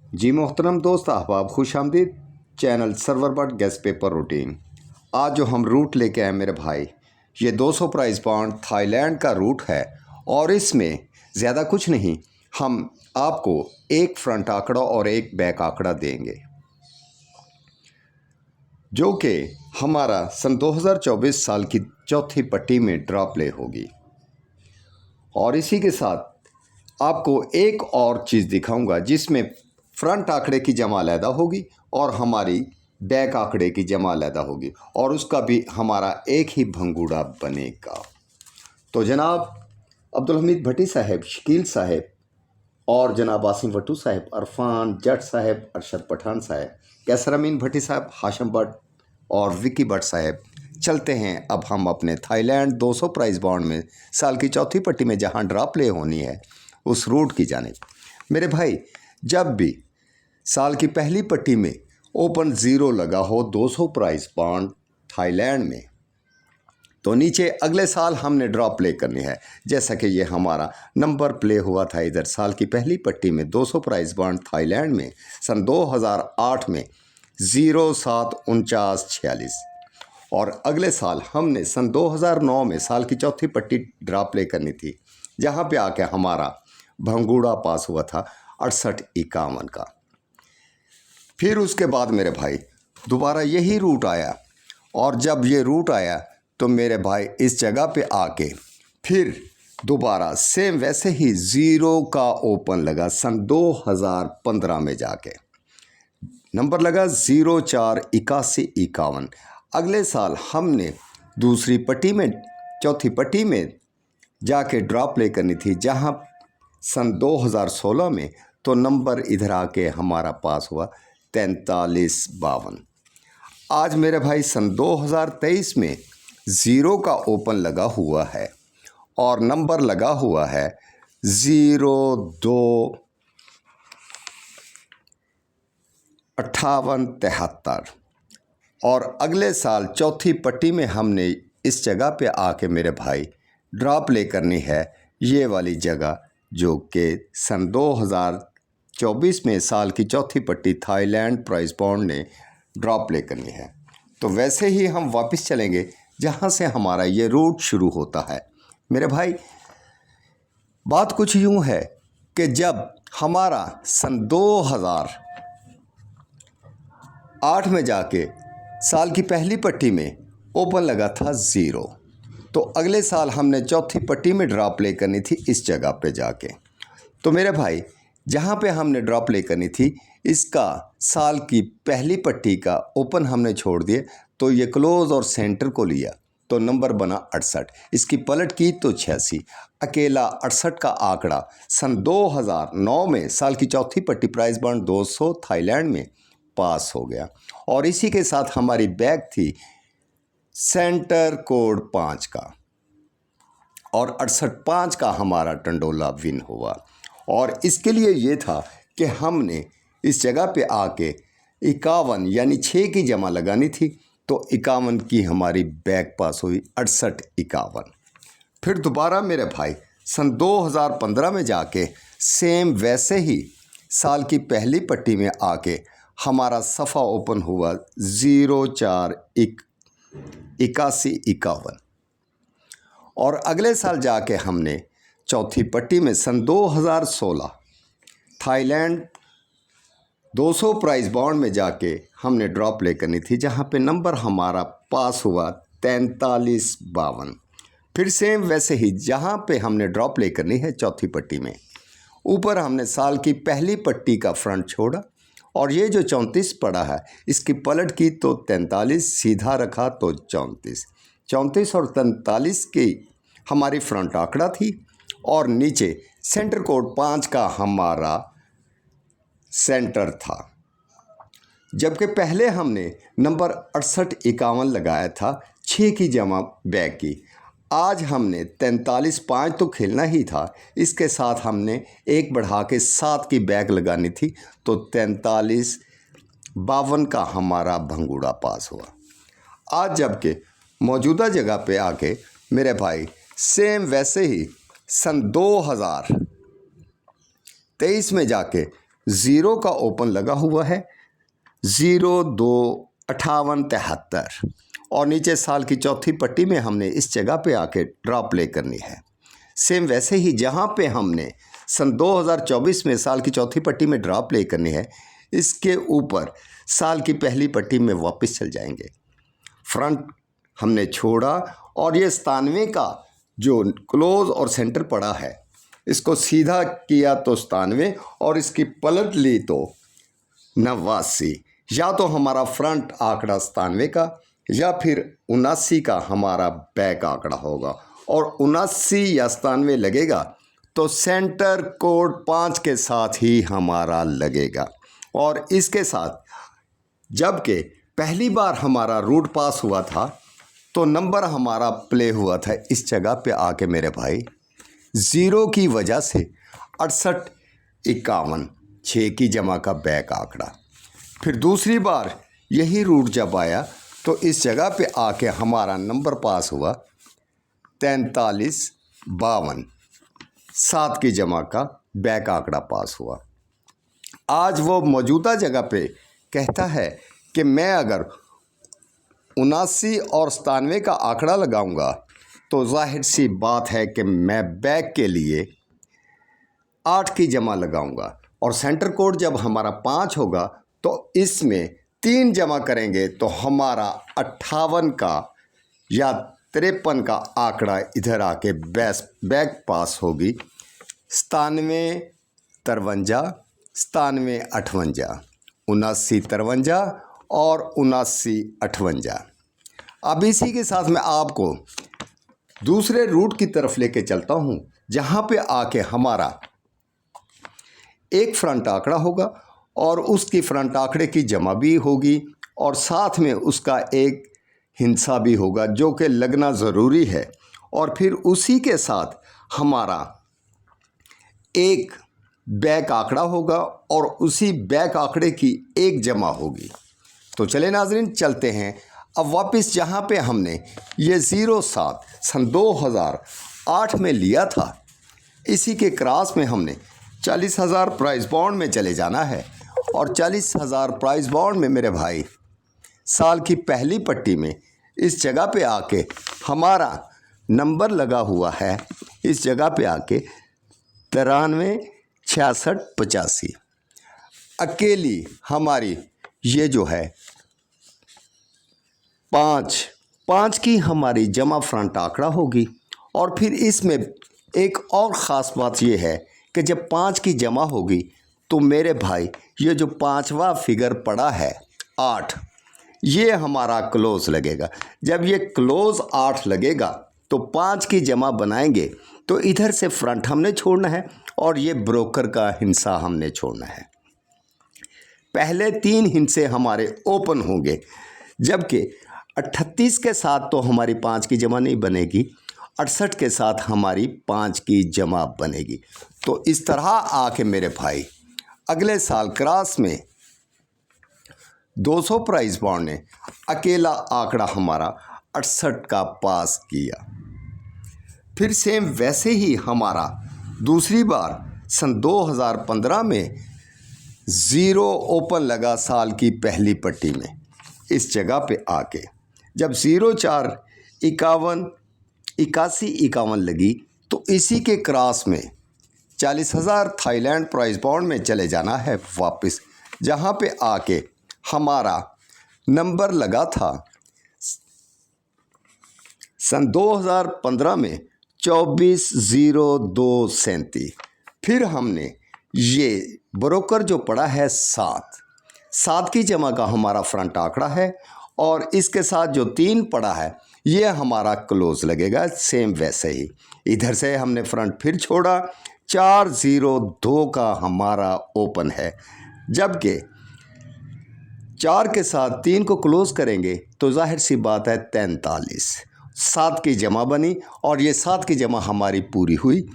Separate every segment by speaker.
Speaker 1: जी मोहतरम दोस्त अहबाब खुशामदीद चैनल सर्वर बट गेस्ट पेपर रूटीन। आज जो हम रूट लेके आए मेरे भाई, ये 200 प्राइस पॉइंट थाईलैंड का रूट है और इसमें ज़्यादा कुछ नहीं, हम आपको एक फ्रंट आंकड़ा और एक बैक आंकड़ा देंगे जो कि हमारा सन 2024 साल की चौथी पट्टी में ड्रॉ प्ले होगी। और इसी के साथ आपको एक और चीज़ दिखाऊंगा जिसमें फ्रंट आंकड़े की जमा अलहदा होगी और हमारी बैक आंकड़े की जमा अलहदा होगी और उसका भी हमारा एक ही भंगूड़ा बनेगा। तो जनाब अब्दुल हमीद भट्टी साहब, शकील साहब और जनाब आसिम वट्टू साहब, अरफान जट साहब, अरशद पठान साहब, कैसर अमीन भट्टी साहब, हाशम भट्ट और विकी भट्ट साहब, चलते हैं अब हम अपने थाईलैंड 200 प्राइस बॉन्ड में साल की चौथी पट्टी में जहां ड्रॉ प्ले होनी है उस रूट की जानिब। मेरे भाई, जब भी साल की पहली पट्टी में ओपन ज़ीरो लगा हो 200 प्राइस बॉन्ड थाईलैंड में, तो नीचे अगले साल हमने ड्रॉ प्ले करनी है। जैसा कि ये हमारा नंबर प्ले हुआ था इधर साल की पहली पट्टी में 200 प्राइस बॉन्ड थाईलैंड में सन 2008 में 074946 और अगले साल हमने सन 2009 में साल की चौथी पट्टी ड्रॉ प्ले करनी थी, जहाँ पे आके हमारा भंगूड़ा पास हुआ था 6851 का। फिर उसके बाद मेरे भाई दोबारा यही रूट आया और जब ये रूट आया तो मेरे भाई इस जगह पे आके फिर दोबारा सेम वैसे ही ज़ीरो का ओपन लगा सन 2015 में जाके नंबर लगा 048151। अगले साल हमने दूसरी पट्टी में चौथी पट्टी में जाके ड्रॉ प्ले करनी थी जहां सन 2016 में, तो नंबर इधर आके हमारा पास हुआ 4352। आज मेरे भाई सन 2023 में ज़ीरो का ओपन लगा हुआ है और नंबर लगा हुआ है 025873 और अगले साल चौथी पट्टी में हमने इस जगह पे आके मेरे भाई ड्रॉ प्ले करनी है ये वाली जगह जो कि सन 2024 में साल की चौथी पट्टी थाईलैंड प्राइस बॉन्ड ने ड्रॉ प्ले करनी है। तो वैसे ही हम वापस चलेंगे जहाँ से हमारा ये रूट शुरू होता है। मेरे भाई, बात कुछ यूँ है कि जब हमारा सन 2008 में जाके साल की पहली पट्टी में ओपन लगा था ज़ीरो, तो अगले साल हमने चौथी पट्टी में ड्रॉ प्ले करनी थी इस जगह पे जाके। तो मेरे भाई, जहाँ पे हमने ड्रॉ प्ले करनी थी इसका साल की पहली पट्टी का ओपन हमने छोड़ दिए, तो ये क्लोज़ और सेंटर को लिया तो नंबर बना 68। इसकी पलट की तो 86। अकेला 68 का आंकड़ा सन 2009 में साल की चौथी पट्टी प्राइस बॉन्ड 200 थाईलैंड में पास हो गया और इसी के साथ हमारी बैग थी सेंटर कोड 5 का और 68.5 का हमारा टंडोला विन हुआ। और इसके लिए ये था कि हमने इस जगह पे आके 51 यानी 6 की जमा लगानी थी, तो 51 की हमारी बैक पास हुई 6851। फिर दोबारा मेरे भाई सन 2015 में जाके सेम वैसे ही साल की पहली पट्टी में आके हमारा सफ़ा ओपन हुआ 048151 और अगले साल जाके हमने चौथी पट्टी में सन 2016 थाईलैंड 200 प्राइस बॉन्ड में जाके हमने ड्रॉ प्ले करनी थी, जहां पे नंबर हमारा पास हुआ 4352। फिर सेम वैसे ही जहां पे हमने ड्रॉ प्ले करनी है चौथी पट्टी में, ऊपर हमने साल की पहली पट्टी का फ्रंट छोड़ा और ये जो 34 पड़ा है इसकी पलट की तो 43, सीधा रखा तो 34 और 43 की हमारी फ्रंट आंकड़ा थी और नीचे सेंटर कोड 5 का हमारा सेंटर था। जबकि पहले हमने नंबर 6851 लगाया था 6 की जमा बैक की। आज हमने 43.5 तो खेलना ही था, इसके साथ हमने एक बढ़ा के 7 की बैक लगानी थी, तो 4352 का हमारा भंगूड़ा पास हुआ। आज जबकि मौजूदा जगह पे आके मेरे भाई सेम वैसे ही सन 2023 में जाके ज़ीरो का ओपन लगा हुआ है, 0 2 58 73 और नीचे साल की चौथी पट्टी में हमने इस जगह पे आके ड्रा प्ले करनी है। सेम वैसे ही जहाँ पे हमने सन 2024 में साल की चौथी पट्टी में ड्रा प्ले करनी है, इसके ऊपर साल की पहली पट्टी में वापस चल जाएंगे। फ्रंट हमने छोड़ा और ये 97 का जो क्लोज और सेंटर पड़ा है, इसको सीधा किया तो 97 और इसकी पलट ली तो 89। या तो हमारा फ्रंट आंकड़ा 97 का या फिर 79 का हमारा बैक आंकड़ा होगा। और 79 या 97 लगेगा तो सेंटर कोड 5 के साथ ही हमारा लगेगा। और इसके साथ जबकि पहली बार हमारा रूट पास हुआ था तो नंबर हमारा प्ले हुआ था इस जगह पे आके मेरे भाई, 0 की वजह से 68 51 6 की जमा का बैक आंकड़ा। फिर दूसरी बार यही रूट जब आया तो इस जगह पे आके हमारा नंबर पास हुआ 43 52 7 की जमा का बैक आंकड़ा पास हुआ। आज वो मौजूदा जगह पे कहता है कि मैं अगर 79 और 97 का आंकड़ा लगाऊंगा तो जाहिर सी बात है कि मैं बैक के लिए 8 की जमा लगाऊंगा और सेंटर कोड जब हमारा 5 होगा तो इसमें 3 जमा करेंगे तो हमारा 58 का या 53 का आंकड़ा इधर आके बैक पास होगी। 97 53 97 58 79 53 और 79 58। अब इसी के साथ मैं आपको दूसरे रूट की तरफ लेके चलता हूँ जहाँ पे आके हमारा एक फ्रंट आंकड़ा होगा और उसकी फ्रंट आंकड़े की जमा भी होगी और साथ में उसका एक हिंसा भी होगा जो कि लगना ज़रूरी है। और फिर उसी के साथ हमारा एक बैक आंकड़ा होगा और उसी बैक आंकड़े की एक जमा होगी। तो चले नाजरीन चलते हैं अब वापस जहाँ पे हमने ये 07 सन 2008 में लिया था, इसी के क्रॉस में हमने 40,000 प्राइस बॉन्ड में चले जाना है। और 40,000 प्राइस बॉन्ड में मेरे भाई साल की पहली पट्टी में इस जगह पे आके हमारा नंबर लगा हुआ है, इस जगह पे आके 93 66 85 अकेली हमारी ये जो है 5 की हमारी जमा फ्रंट आंकड़ा होगी। और फिर इसमें एक और ख़ास बात ये है कि जब 5 की जमा होगी तो मेरे भाई ये जो 5वां फिगर पड़ा है 8, ये हमारा क्लोज लगेगा। जब ये क्लोज 8 लगेगा तो 5 की जमा बनाएंगे तो इधर से फ्रंट हमने छोड़ना है और ये ब्रोकर का हिस्सा हमने छोड़ना है। पहले 3 हिस्से हमारे ओपन होंगे, जबकि 38 के साथ तो हमारी 5 की जमा नहीं बनेगी, 68 के साथ हमारी 5 की जमा बनेगी। तो इस तरह आके मेरे भाई अगले साल क्रॉस में 200 प्राइस बॉन्ड ने अकेला आंकड़ा हमारा 68 का पास किया। फिर सेम वैसे ही हमारा दूसरी बार सन 2015 में 0 ओपन लगा साल की पहली पट्टी में इस जगह पे आके, जब 04 51 81 51 लगी तो इसी के क्रॉस में 40,000 थाईलैंड प्राइस बॉन्ड में चले जाना है वापस, जहाँ पे आके हमारा नंबर लगा था सन 2015 में 24,0237। फिर हमने ये ब्रोकर जो पड़ा है 7 की जमा का हमारा फ्रंट आंकड़ा है और इसके साथ जो 3 पड़ा है ये हमारा क्लोज लगेगा। सेम वैसे ही इधर से हमने फ्रंट फिर छोड़ा, 402 का हमारा ओपन है, जबकि 4 के साथ 3 को क्लोज करेंगे तो जाहिर सी बात है 43 7 की जमा बनी और ये 7 की जमा हमारी पूरी हुई।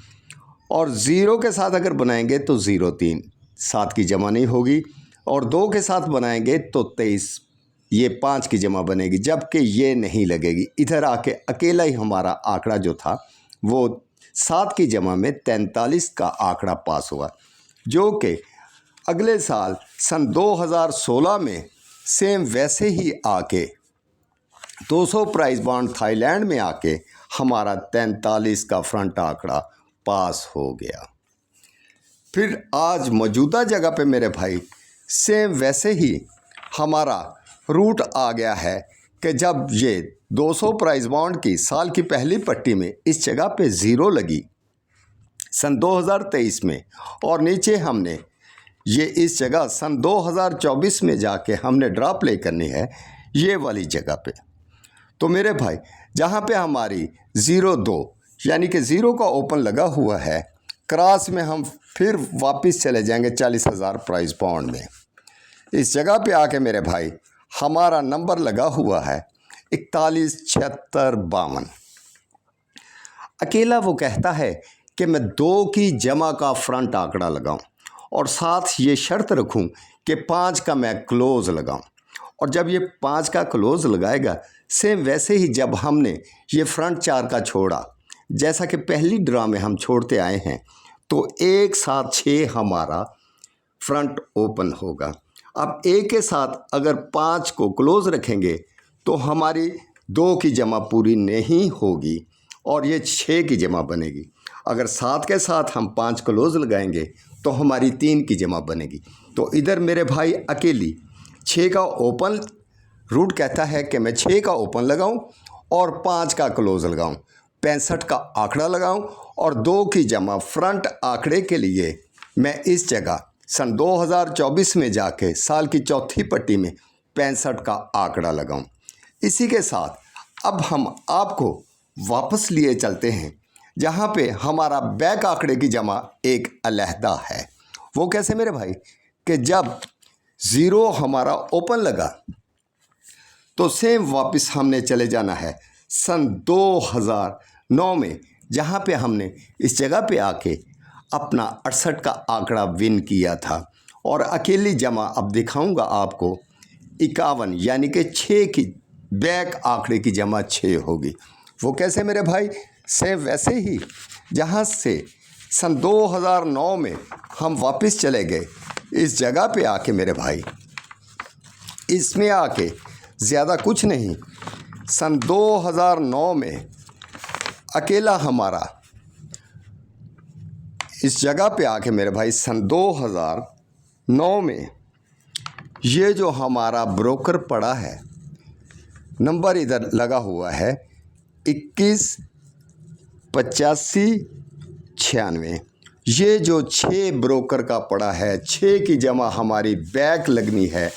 Speaker 1: और 0 के साथ अगर बनाएंगे तो 03 7 की जमा नहीं होगी और 2 के साथ बनाएंगे तो 23 ये 5 की जमा बनेगी, जबकि ये नहीं लगेगी। इधर आके अकेला ही हमारा आंकड़ा जो था वो 7 की जमा में 43 का आंकड़ा पास हुआ, जो कि अगले साल सन 2016 में सेम वैसे ही आके 200 प्राइस बॉन्ड थाईलैंड में आके हमारा 43 का फ्रंट आंकड़ा पास हो गया। फिर आज मौजूदा जगह पे मेरे भाई सेम वैसे ही हमारा रूट आ गया है कि जब ये 200 प्राइस बॉन्ड की साल की पहली पट्टी में इस जगह पे ज़ीरो लगी सन 2023 में, और नीचे हमने ये इस जगह सन 2024 में जाके हमने ड्रॉप प्ले करनी है ये वाली जगह पे। तो मेरे भाई जहाँ पे हमारी 0-2 यानी कि ज़ीरो का ओपन लगा हुआ है, क्रॉस में हम फिर वापस चले जाएंगे 40,000 प्राइस बॉन्ड में। इस जगह पे आके मेरे भाई हमारा नंबर लगा हुआ है 417652। अकेला वो कहता है कि मैं 2 की जमा का फ्रंट आंकड़ा लगाऊं और साथ ये शर्त रखूं कि 5 का मैं क्लोज़ लगाऊं। और जब ये 5 का क्लोज़ लगाएगा सेम वैसे ही जब हमने ये फ्रंट 4 का छोड़ा, जैसा कि पहली ड्रा में हम छोड़ते आए हैं, तो एक साथ 6 हमारा फ्रंट ओपन होगा। अब एक के साथ अगर 5 को क्लोज़ रखेंगे तो हमारी 2 की जमा पूरी नहीं होगी और ये 6 की जमा बनेगी। अगर 7 के साथ हम 5 क्लोज़ लगाएंगे तो हमारी 3 की जमा बनेगी। तो इधर मेरे भाई अकेली 6 का ओपन रूट कहता है कि मैं 6 का ओपन लगाऊं और 5 का क्लोज़ लगाऊं, 65 का आंकड़ा लगाऊं और 2 की जमा फ्रंट आंकड़े के लिए मैं इस जगह सन 2024 में जाके साल की चौथी पट्टी में 65 का आंकड़ा लगाऊं। इसी के साथ अब हम आपको वापस लिए चलते हैं जहाँ पे हमारा बैक आंकड़े की जमा एक अलहदा है। वो कैसे मेरे भाई कि जब 0 हमारा ओपन लगा तो सेम वापस हमने चले जाना है सन 2009 में, जहाँ पे हमने इस जगह पे आके अपना 68 का आंकड़ा विन किया था। और अकेली जमा अब दिखाऊंगा आपको 51 यानी कि 6 की बैक आंकड़े की जमा 6 होगी। वो कैसे मेरे भाई सेम वैसे ही जहाँ से सन 2009 में हम वापस चले गए इस जगह पे आके मेरे भाई, इसमें आके ज़्यादा कुछ नहीं, सन 2009 में अकेला हमारा इस जगह पे आके मेरे भाई सन 2009 में ये जो हमारा ब्रोकर पड़ा है, नंबर इधर लगा हुआ है 21 85 96। ये जो 6 ब्रोकर का पड़ा है, 6 की जमा हमारी बैक लगनी है।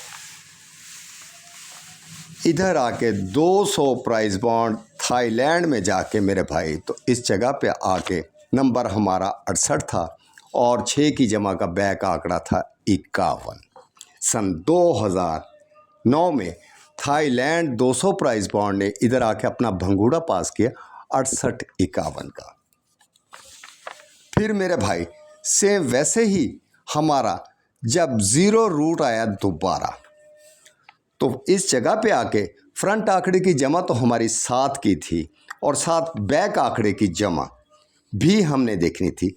Speaker 1: इधर आके 200 प्राइस बॉन्ड थाईलैंड में जाके मेरे भाई, तो इस जगह पे आके नंबर हमारा 68 था और 6 की जमा का बैक आंकड़ा था 51। सन 2009 में थाईलैंड 200 प्राइस बॉन्ड ने इधर आके अपना भंगूड़ा पास किया 68-51 का। फिर मेरे भाई सेम वैसे ही हमारा जब 0 रूट आया दोबारा, तो इस जगह पे आके फ्रंट आंकड़े की जमा तो हमारी 7 की थी और साथ बैक आंकड़े की जमा भी हमने देखनी थी।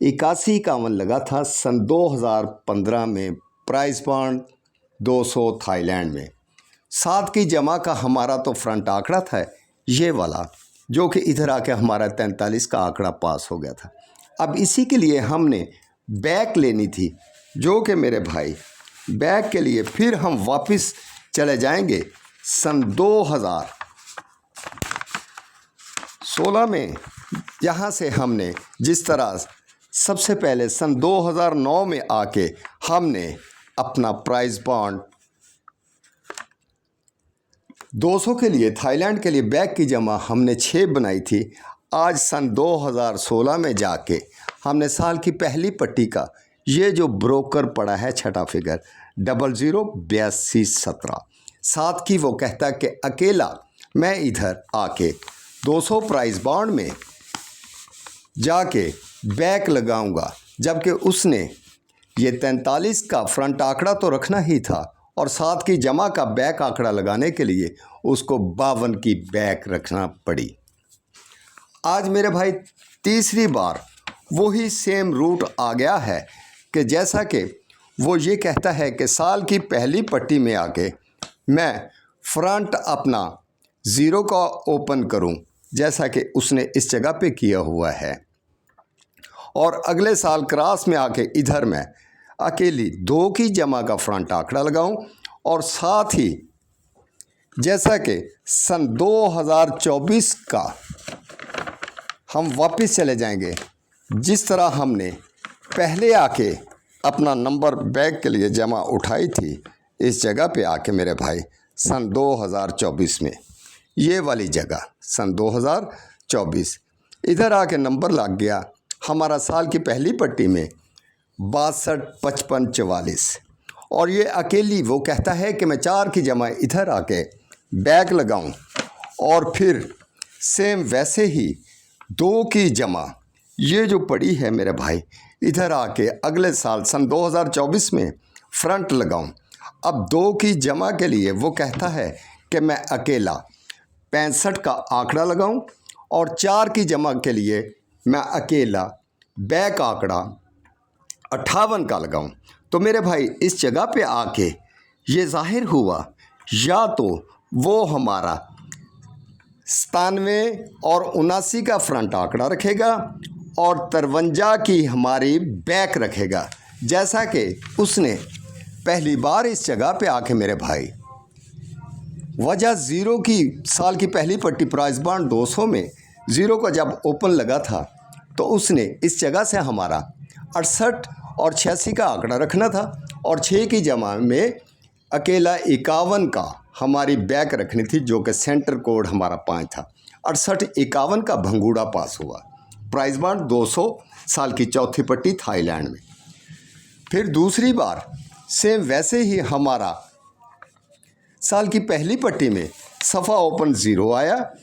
Speaker 1: 81-51 लगा था सन 2015 में प्राइस बॉन्ड 200 थाईलैंड में। 7 की जमा का हमारा तो फ्रंट आंकड़ा था ये वाला, जो कि इधर आके हमारा 43 का आंकड़ा पास हो गया था। अब इसी के लिए हमने बैक लेनी थी, जो कि मेरे भाई बैक के लिए फिर हम वापस चले जाएंगे सन 2016 में, यहाँ से हमने जिस तरह सबसे पहले सन 2009 में आके हमने अपना प्राइस बॉन्ड 200 के लिए थाईलैंड के लिए बैक की जमा हमने 6 बनाई थी। आज सन 2016 में जाके हमने साल की पहली पट्टी का ये जो ब्रोकर पड़ा है छठा फिगर 008217 7 की, वो कहता है कि अकेला मैं इधर आके 200 प्राइस बॉन्ड में जाके बैक लगाऊंगा, जबकि उसने ये 43 का फ्रंट आंकड़ा तो रखना ही था और 7 की जमा का बैक आंकड़ा लगाने के लिए उसको 52 की बैक रखना पड़ी। आज मेरे भाई तीसरी बार वही सेम रूट आ गया है कि जैसा कि वो ये कहता है कि साल की पहली पट्टी में आके मैं फ्रंट अपना ज़ीरो का ओपन करूं, जैसा कि उसने इस जगह पे किया हुआ है। और अगले साल क्रॉस में आके इधर मैं अकेली 2 की जमा का फ्रंट आंकड़ा लगाऊं और साथ ही जैसा कि सन 2024 का हम वापस चले जाएंगे, जिस तरह हमने पहले आके अपना नंबर बैग के लिए जमा उठाई थी इस जगह पे आके मेरे भाई सन 2024 में, ये वाली जगह सन 2024 इधर आके नंबर लग गया हमारा साल की पहली पट्टी में 62, 55, 44। और ये अकेली वो कहता है कि मैं 4 की जमा इधर आके बैग लगाऊं और फिर सेम वैसे ही 2 की जमा ये जो पड़ी है मेरे भाई इधर आके अगले साल सन 2024 में फ्रंट लगाऊं। अब 2 की जमा के लिए वो कहता है कि मैं अकेला 65 का आंकड़ा लगाऊं और 4 की जमा के लिए मैं अकेला बैक आंकड़ा 58 का लगाऊं। तो मेरे भाई इस जगह पे आके ये जाहिर हुआ या तो वो हमारा 97 और 79 का फ्रंट आंकड़ा रखेगा और 53 की हमारी बैक रखेगा, जैसा कि उसने पहली बार इस जगह पे आके मेरे भाई वजह ज़ीरो की साल की पहली पट्टी प्राइस बांड 200 में ज़ीरो का जब ओपन लगा था तो उसने इस जगह से हमारा 68 और 86 का आंकड़ा रखना था और 6 की जमा में अकेला 51 का हमारी बैक रखनी थी, जो कि सेंटर कोड हमारा 5 था। 68, 51 का भंगूड़ा पास हुआ। प्राइस बांड 200 साल की चौथी पट्टी थाईलैंड में। फिर दूसरी बार सेम वैसे ही हमारा साल की पहली पट्टी में सफ़ा ओपन ज़ीरो आया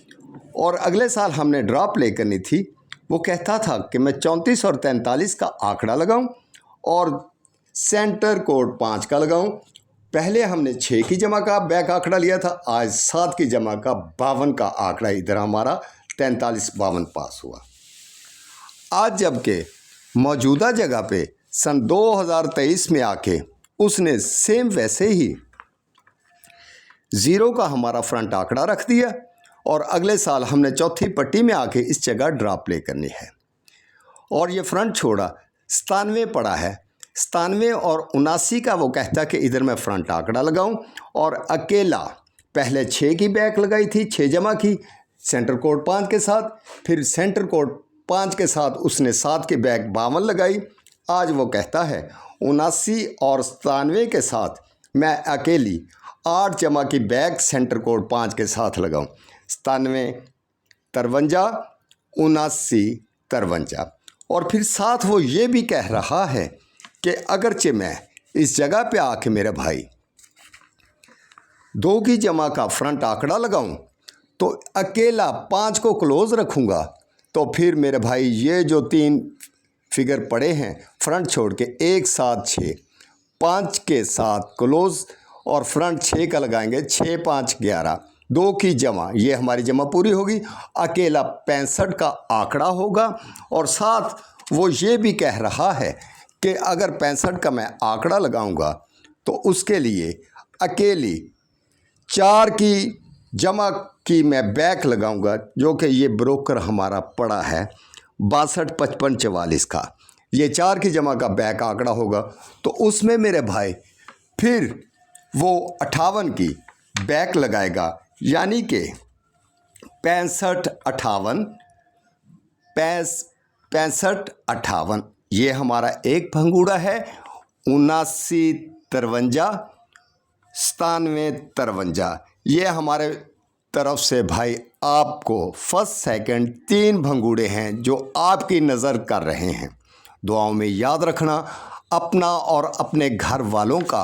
Speaker 1: और अगले साल हमने ड्रॉ प्ले करनी थी। वो कहता था कि मैं 34 और 43 का आंकड़ा लगाऊं और सेंटर कोड 5 का लगाऊं। पहले हमने 6 की जमा का बैक आंकड़ा लिया था, आज 7 की जमा का 52 का आंकड़ा इधर हमारा 43, 52 पास हुआ। आज जबकि मौजूदा जगह पे सन 2023 में आके उसने सेम वैसे ही ज़ीरो का हमारा फ्रंट आंकड़ा रख दिया और अगले साल हमने चौथी पट्टी में आके इस जगह ड्रॉ प्ले करनी है और ये फ्रंट छोड़ा 97 पड़ा है। 97 और 79 का वो कहता कि इधर मैं फ्रंट आंकड़ा लगाऊं और अकेला पहले 6 की बैक लगाई थी, 6 जमा की सेंटर कोड 5 के साथ, फिर सेंटर कोड 5 के साथ उसने 7 की बैक 52 लगाई। आज वो कहता है 79 और 97 के साथ मैं अकेली 8 जमा की बैक सेंटर कोड 5 के साथ लगाऊं। 97, 53, 79, 53। और फिर साथ वो ये भी कह रहा है कि अगरचे मैं इस जगह पे आके मेरे भाई 2 की जमा का फ्रंट आंकड़ा लगाऊं तो अकेला 5 को क्लोज़ रखूँगा, तो फिर मेरे भाई ये जो 3 फिगर पड़े हैं फ्रंट छोड़ के 1, 7, 6, 5 के साथ क्लोज़ और फ्रंट 6 का लगाएंगे, 6, 5, 11, 2 की जमा, ये हमारी जमा पूरी होगी। अकेला 65 का आंकड़ा होगा और साथ वो ये भी कह रहा है कि अगर 65 का मैं आंकड़ा लगाऊंगा तो उसके लिए अकेली 4 की जमा की मैं बैक लगाऊंगा, जो कि ये ब्रोकर हमारा पड़ा है 62, 55, 44 का। ये 4 की जमा का बैक आंकड़ा होगा तो उसमें मेरे भाई फिर वो 58 की बैक लगाएगा, यानी कि 65, 58, 65, 58 ये हमारा एक भंगूड़ा है। 79, 53, 97, 53 ये हमारे तरफ से भाई आपको फर्स्ट सेकंड 3 भंगूड़े हैं जो आपकी नज़र कर रहे हैं। दुआओं में याद रखना, अपना और अपने घर वालों का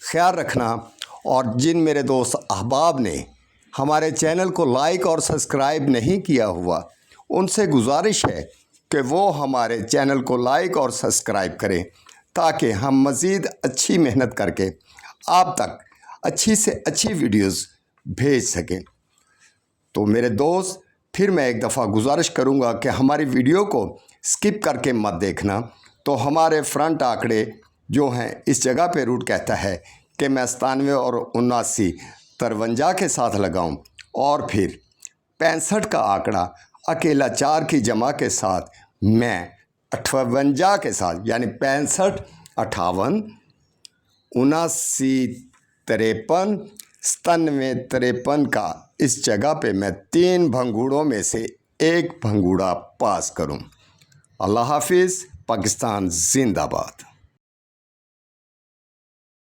Speaker 1: ख्याल रखना। और जिन मेरे दोस्त अहबाब ने हमारे चैनल को लाइक और सब्सक्राइब नहीं किया हुआ, उनसे गुजारिश है कि वो हमारे चैनल को लाइक और सब्सक्राइब करें ताकि हम मज़ीद अच्छी मेहनत करके आप तक अच्छी से अच्छी वीडियोस भेज सकें। तो मेरे दोस्त फिर मैं एक दफ़ा गुजारिश करूंगा कि हमारी वीडियो को स्किप करके मत देखना। तो हमारे फ्रंट आंकड़े जो हैं इस जगह पे रूट कहता है कि मैं 97 और 79 53 के साथ लगाऊं और फिर 65 का आंकड़ा अकेला 4 की जमा के साथ मैं 58 के साथ यानी 65, 58, 79, 53, 97, 53 का इस जगह पे मैं 3 भंगूड़ों में से एक भंगूड़ा पास करूं। अल्लाह हाफिज़। पाकिस्तान जिंदाबाद।